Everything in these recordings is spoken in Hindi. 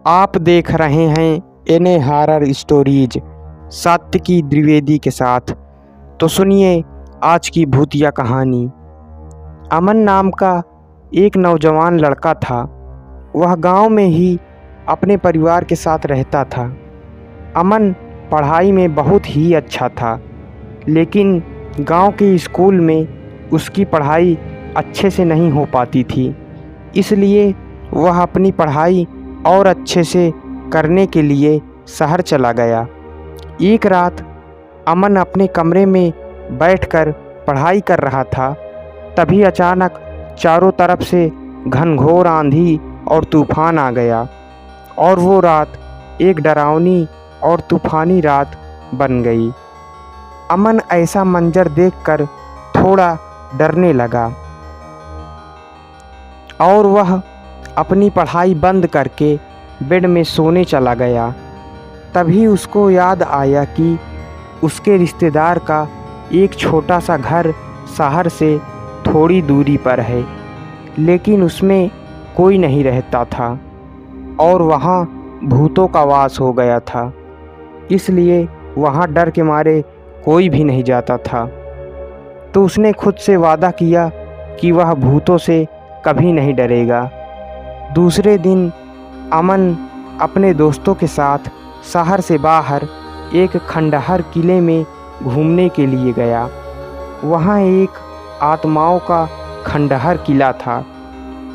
आप देख रहे हैं एने हॉरर स्टोरीज सात्विकी द्विवेदी के साथ। तो सुनिए आज की भूतिया कहानी। अमन नाम का एक नौजवान लड़का था। वह गांव में ही अपने परिवार के साथ रहता था। अमन पढ़ाई में बहुत ही अच्छा था, लेकिन गांव के स्कूल में उसकी पढ़ाई अच्छे से नहीं हो पाती थी। इसलिए वह अपनी पढ़ाई और अच्छे से करने के लिए शहर चला गया। एक रात अमन अपने कमरे में बैठकर पढ़ाई कर रहा था, तभी अचानक चारों तरफ से घनघोर आंधी और तूफान आ गया और वो रात एक डरावनी और तूफानी रात बन गई। अमन ऐसा मंजर देखकर थोड़ा डरने लगा और वह अपनी पढ़ाई बंद करके बेड में सोने चला गया। तभी उसको याद आया कि उसके रिश्तेदार का एक छोटा सा घर शहर से थोड़ी दूरी पर है, लेकिन उसमें कोई नहीं रहता था और वहाँ भूतों का वास हो गया था। इसलिए वहाँ डर के मारे कोई भी नहीं जाता था। तो उसने खुद से वादा किया कि वह भूतों से कभी नहीं डरेगा। दूसरे दिन अमन अपने दोस्तों के साथ शहर से बाहर एक खंडहर किले में घूमने के लिए गया। वहाँ एक आत्माओं का खंडहर किला था।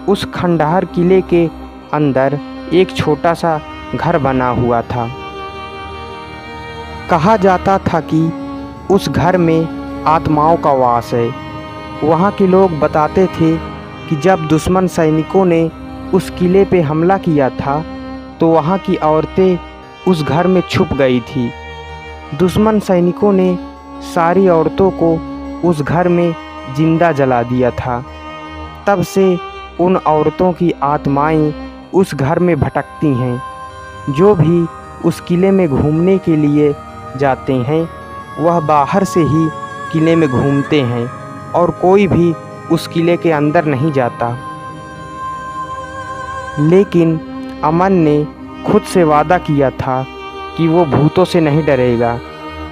उस खंडहर किले के अंदर एक छोटा सा घर बना हुआ था। कहा जाता था कि उस घर में आत्माओं का वास है। वहाँ के लोग बताते थे कि जब दुश्मन सैनिकों ने उस किले पे हमला किया था तो वहाँ की औरतें उस घर में छुप गई थी। दुश्मन सैनिकों ने सारी औरतों को उस घर में जिंदा जला दिया था। तब से उन औरतों की आत्माएं उस घर में भटकती हैं। जो भी उस किले में घूमने के लिए जाते हैं वह बाहर से ही किले में घूमते हैं और कोई भी उस किले के अंदर नहीं जाता। लेकिन अमन ने खुद से वादा किया था कि वो भूतों से नहीं डरेगा,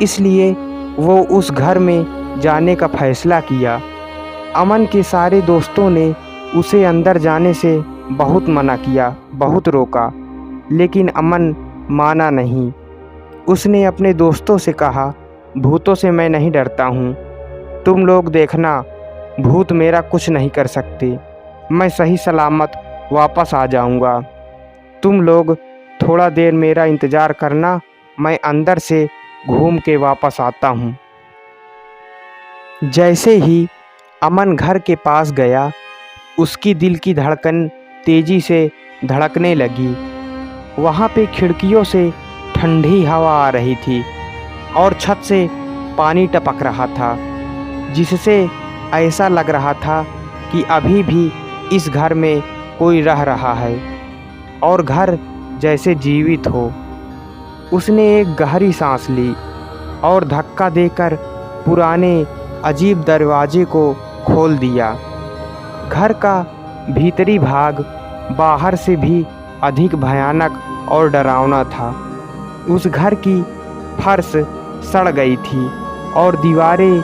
इसलिए वो उस घर में जाने का फैसला किया। अमन के सारे दोस्तों ने उसे अंदर जाने से बहुत मना किया, बहुत रोका, लेकिन अमन माना नहीं। उसने अपने दोस्तों से कहा, भूतों से मैं नहीं डरता हूँ, तुम लोग देखना, भूत मेरा कुछ नहीं कर सकते, मैं सही सलामत वापस आ जाऊँगा। तुम लोग थोड़ा देर मेरा इंतज़ार करना, मैं अंदर से घूम के वापस आता हूँ। जैसे ही अमन घर के पास गया, उसकी दिल की धड़कन तेज़ी से धड़कने लगी। वहाँ पे खिड़कियों से ठंडी हवा आ रही थी और छत से पानी टपक रहा था, जिससे ऐसा लग रहा था कि अभी भी इस घर में कोई रह रहा है और घर जैसे जीवित हो। उसने एक गहरी सांस ली और धक्का देकर पुराने अजीब दरवाजे को खोल दिया। घर का भीतरी भाग बाहर से भी अधिक भयानक और डरावना था। उस घर की फर्श सड़ गई थी और दीवारें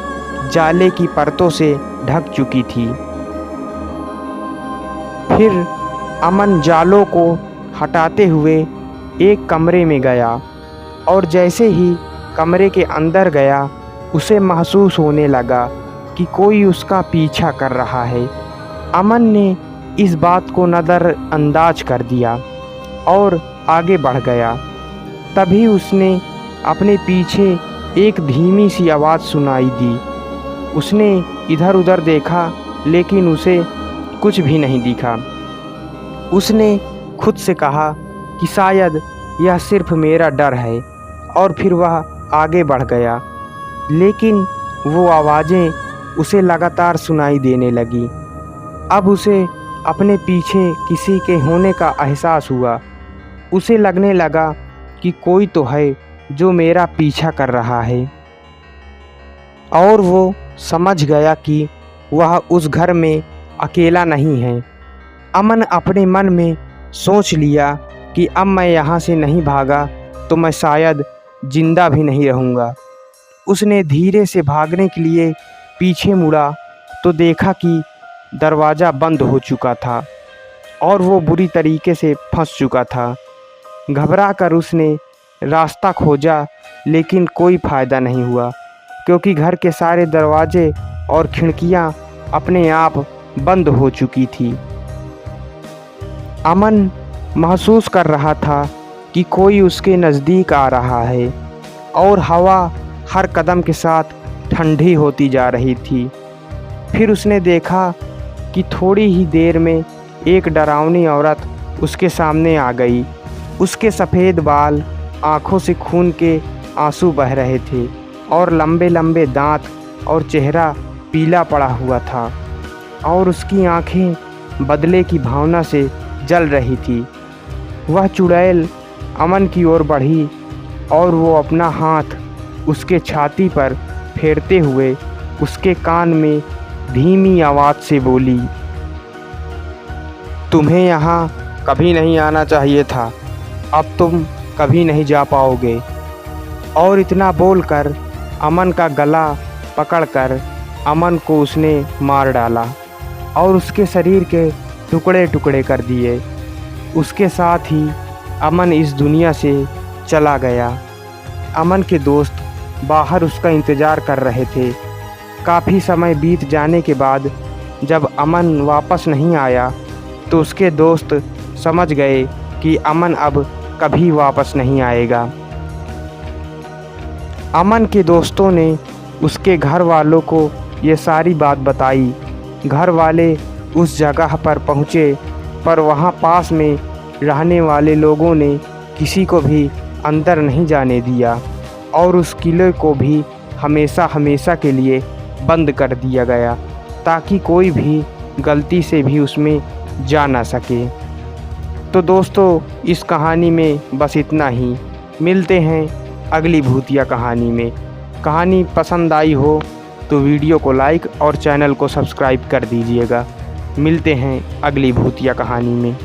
जाले की परतों से ढक चुकी थी। फिर अमन जालों को हटाते हुए एक कमरे में गया और जैसे ही कमरे के अंदर गया, उसे महसूस होने लगा कि कोई उसका पीछा कर रहा है। अमन ने इस बात को नज़रअंदाज कर दिया और आगे बढ़ गया। तभी उसने अपने पीछे एक धीमी सी आवाज़ सुनाई दी। उसने इधर उधर देखा, लेकिन उसे कुछ भी नहीं दिखा। उसने खुद से कहा कि शायद यह सिर्फ मेरा डर है, और फिर वह आगे बढ़ गया। लेकिन वो आवाज़ें उसे लगातार सुनाई देने लगी। अब उसे अपने पीछे किसी के होने का एहसास हुआ। उसे लगने लगा कि कोई तो है जो मेरा पीछा कर रहा है, और वो समझ गया कि वह उस घर में अकेला नहीं है। अमन अपने मन में सोच लिया कि अब मैं यहाँ से नहीं भागा तो मैं शायद जिंदा भी नहीं रहूँगा। उसने धीरे से भागने के लिए पीछे मुड़ा तो देखा कि दरवाज़ा बंद हो चुका था और वो बुरी तरीके से फंस चुका था। घबरा कर उसने रास्ता खोजा, लेकिन कोई फ़ायदा नहीं हुआ, क्योंकि घर के सारे दरवाजे और खिड़कियां अपने आप बंद हो चुकी थी। अमन महसूस कर रहा था कि कोई उसके नज़दीक आ रहा है और हवा हर कदम के साथ ठंडी होती जा रही थी। फिर उसने देखा कि थोड़ी ही देर में एक डरावनी औरत उसके सामने आ गई। उसके सफ़ेद बाल, आँखों से खून के आंसू बह रहे थे और लंबे लंबे दांत और चेहरा पीला पड़ा हुआ था और उसकी आँखें बदले की भावना से जल रही थी। वह चुड़ैल अमन की ओर बढ़ी और वो अपना हाथ उसके छाती पर फेरते हुए उसके कान में धीमी आवाज़ से बोली, तुम्हें यहाँ कभी नहीं आना चाहिए था, अब तुम कभी नहीं जा पाओगे। और इतना बोलकर अमन का गला पकड़कर अमन को उसने मार डाला और उसके शरीर के टुकड़े टुकड़े कर दिए। उसके साथ ही अमन इस दुनिया से चला गया। अमन के दोस्त बाहर उसका इंतज़ार कर रहे थे। काफ़ी समय बीत जाने के बाद जब अमन वापस नहीं आया तो उसके दोस्त समझ गए कि अमन अब कभी वापस नहीं आएगा। अमन के दोस्तों ने उसके घर वालों को ये सारी बात बताई। घर वाले उस जगह पर पहुँचे, पर वहाँ पास में रहने वाले लोगों ने किसी को भी अंदर नहीं जाने दिया और उस किले को भी हमेशा हमेशा के लिए बंद कर दिया गया, ताकि कोई भी गलती से भी उसमें जा ना सके। तो दोस्तों, इस कहानी में बस इतना ही। मिलते हैं अगली भूतिया कहानी में। कहानी पसंद आई हो तो वीडियो को लाइक और चैनल को सब्सक्राइब कर दीजिएगा। मिलते हैं अगली भूतिया कहानी में।